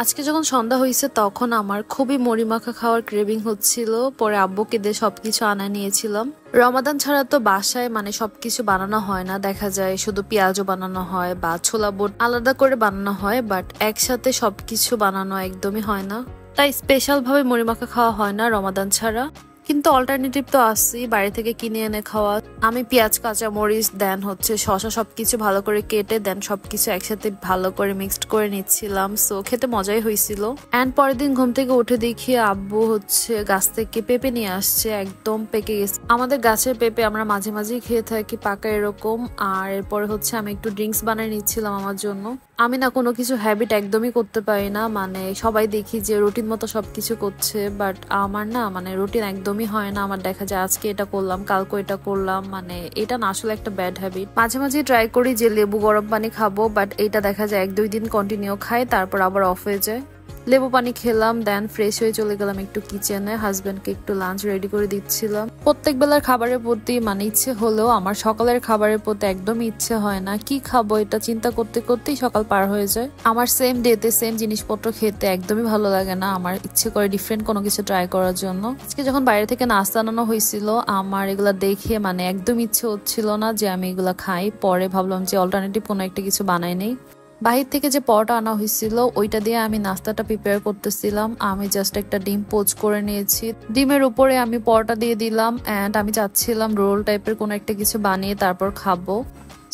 আজকে যখন সন্ধ্যা হয়েছে তখন আমার খুবই মুড়ি মাখা খাওয়ার ক্রেভিং হচ্ছিল। পরে আব্বুকে দিয়ে সবকিছু আনা নিয়েছিলাম। রমাদান ছাড়া তো বাসায় সবকিছু বানানো হয় না, দেখা যায় শুধু পেঁয়াজও বানানো হয় বা ছোলা বুট আলাদা করে বানানো হয়, বাট একসাথে সবকিছু বানানো একদমই হয় না। তাই স্পেশাল ভাবে মুড়ি মাখা খাওয়া হয় না রমাদান ছাড়া। কিন্তু অল্টারনেটিভ তো আসছি, বাড়ি থেকে কিনে এনে খাওয়া। আমি পেঁয়াজ, কাঁচা মরিচ দেন শসা সবকিছু ভালো করে কেটে দেন সবকিছু একসাথে ভালো করে মিক্সড করে নিচ্ছিলাম। সো খেতে মজাই হয়েছিল। এন্ড পরের দিন ঘুম থেকে উঠে দেখি আব্বু গাছ থেকে পেঁপে নিয়ে আসছে, একদম পেকে গেছে। আমাদের গাছের পেঁপে আমরা মাঝে মাঝেই খেয়ে থাকি পাকা এরকম। আর এরপরে আমি একটু ড্রিঙ্কস বানিয়ে নিচ্ছিলাম আমার জন্য। আমি না কোনো কিছু হ্যাবিট একদমই করতে পারি না, সবাই দেখি যে রুটিন মতো সবকিছু করছে, বাট আমার না রুটিন একদমই হয় না। আমার দেখা যায় আজকে এটা করলাম, কালকে এটা করলাম, এটা না আসলে একটা ব্যাড হ্যাবিট। মাঝে মাঝে ট্রাই করি যে লেবু গরম পানি খাবো, বাট এটা দেখা যায় 1-2 দিন কন্টিনিউ খাই, তারপর আবার অফ হয়ে যায়। লেবু পানি খেলাম, দেন ফ্রেশ হয়ে চলে গেলাম একটু কিচেনে। হাজবেন্ডকে একটু লাঞ্চ রেডি করে দিচ্ছিলাম। প্রত্যেক বেলার খাবারের প্রতি ইচ্ছে হলেও আমার সকালের খাবারের প্রতি একদমই ইচ্ছে হয় না। কি খাবো এটা চিন্তা করতে করতেই সকাল পার হয়ে যায়। আমার সেম ডেতে সেম জিনিসপত্র খেতে একদমই ভালো লাগে না। আমার ইচ্ছে করে ডিফারেন্ট কোনো কিছু ট্রাই করার জন্য। আজকে যখন বাইরে থেকে নাস্তা আনানো হয়েছিল, আমার এগুলা দেখে একদম ইচ্ছে হচ্ছিল না যে আমি এগুলা খাই। পরে ভাবলাম যে অল্টারনেটিভ কোনো একটা কিছু বানাই নেই। বাহির থেকে যে পরোটা আনা হয়েছিল ওইটা দিয়ে আমি নাস্তাটা প্রিপেয়ার করতেছিলাম। আমি জাস্ট একটা ডিম পোচ করে নিয়েছি, ডিমের উপরে আমি পরোটা দিয়ে দিলাম। এন্ড আমি চাচ্ছিলাম রোল টাইপের কোনো একটা কিছু বানিয়ে তারপর খাবো।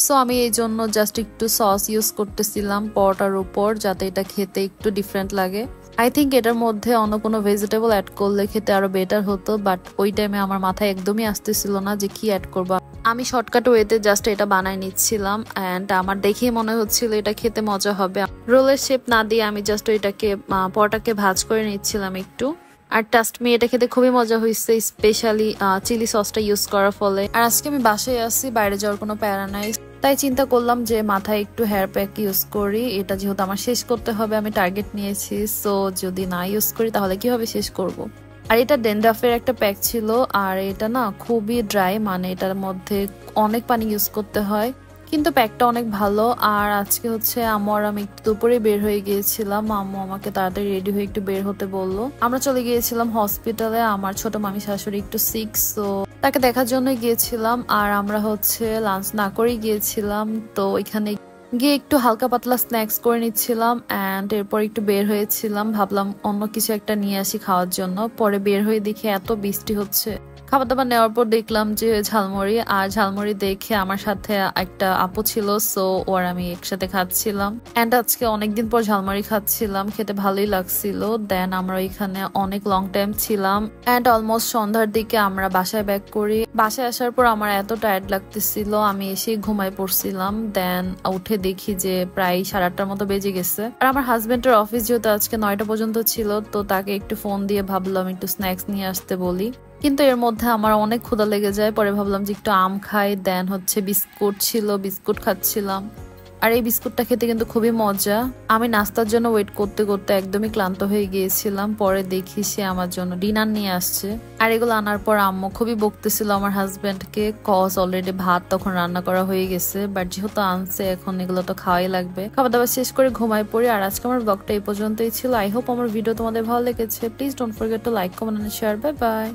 সো আমি এই জন্য জাস্ট একটু সস ইউজ করতেছিলাম পরোটার উপর, যাতে এটা খেতে একটু ডিফারেন্ট লাগে। আই থিঙ্ক এটার মধ্যে অন্য কোনো ভেজিটেবল অ্যাড করলে খেতে আরো বেটার হতো, বাট ওই টাইমে আমার মাথায় একদমই আসতেছিল না যে কি অ্যাড করবো। আমি শর্টকাট ওয়েতে জাস্ট এটা বানাই নিচ্ছিলাম। এন্ড আমার দেখেই মনে হচ্ছিল এটা খেতে মজা হবে। রোলের শেপ না দিয়ে আমি জাস্ট ওইটাকে পরোটাকে ভাজ করে নিচ্ছিলাম একটু। আর ট্রাস্ট মি, এটা খেতে খুবই মজা হয়েছে, স্পেশালি চিলি সসটা ইউজ করার ফলে। আর আজকে আমি বাসায় আসছি, বাইরে যাওয়ার কোনো প্যারা নাই, তাই চিন্তা করলাম যে মাথায় একটু হেয়ার প্যাক ইউজ করি। এটা যেহেতু আমার শেষ করতে হবে, আমি টার্গেট নিয়েছি। সো যদি না ইউজ করি তাহলে কিভাবে শেষ করব। আর এটা ড্যান্ড্রাফের একটা প্যাক ছিল, আর এটা না খুবই ড্রাই, এটার মধ্যে অনেক পানি ইউজ করতে হয়, কিন্তু প্যাকটা অনেক ভালো। আর আজকে আমি একটু দুপুরে বের হয়ে গিয়েছিলাম। আম্মু আমাকে তাড়াতাড়ি রেডি হয়ে একটু বের হতে বললো। আমরা চলে গিয়েছিলাম হসপিটালে। আমার ছোট মামি শাশুড়ি একটু সিক, সো তাকে দেখার জন্য গিয়েছিলাম। আর আমরা লাঞ্চ না করেই গিয়েছিলাম, তো ওইখানে গিয়ে একটু হালকা পাতলা স্ন্যাক্স করে নিচ্ছিলাম। এন্ড এরপর একটু বের হয়েছিলাম, ভাবলাম অন্য কিছু একটা নিয়ে আসি খাওয়ার জন্য। পরে বের হয়ে দেখি এত বৃষ্টি হচ্ছে। খাবার দাবার নেওয়ার পর দেখলাম যে ঝালমুড়ি, আর ঝালমুড়ি দেখে আমার সাথে একটা আপু ছিল, সো ওর আমি একসাথে খাচ্ছিলাম। এন্ড আজকে অনেকদিন পর ঝালমুড়ি খাচ্ছিলাম, খেতে ভালোই লাগছিল। দেন আমরা এখানে অনেক লং টাইম ছিলাম। এন্ড অলমোস্ট সন্ধ্যার দিকে আমরা বাসায় ব্যাক করি। বাসায় আসার পর আমার এত টায়ার্ড লাগতেছিল, আমি এসে ঘুমায় পড়ছিলাম। দেন উঠে দেখি যে প্রায় 8:30টার মতো বেজে গেছে। আর আমার হাজবেন্ডের অফিস যেহেতু আজকে 9টা পর্যন্ত ছিল, তো তাকে একটু ফোন দিয়ে ভাবলাম একটু স্ন্যাক্স নিয়ে আসতে বলি। কিন্তু এর মধ্যে আমার অনেক ক্ষুধা লেগে যায়। পরে ভাবলাম যে একটু আম খাই। দেন বিস্কুট ছিল, বিস্কুট খাচ্ছিলাম। আর এই বিস্কুটটা খেতে কিন্তু খুবই মজা। আমি নাস্তার জন্য ওয়েট করতে করতে একদমই ক্লান্ত হয়ে গিয়েছিলাম। পরে দেখি সে আমার জন্য ডিনার নিয়ে আসছে। আর এগুলো আনার পর আম্মু খুবই বকতেছিল আমার হাজবেন্ডকে, কজ অলরেডি ভাত তখন রান্না করা হয়ে গেছে, বাট যেহেতু আনছে এখন এগুলো তো খাওয়াই লাগবে। খাবার দাবার শেষ করে ঘুমাই পড়ি। আর আজকে আমার ব্লগটা এই পর্যন্তই ছিল। আই হোপ আমার ভিডিও তোমাদের ভালো লেগেছে। Please don't forget to like, comment and share. Bye by.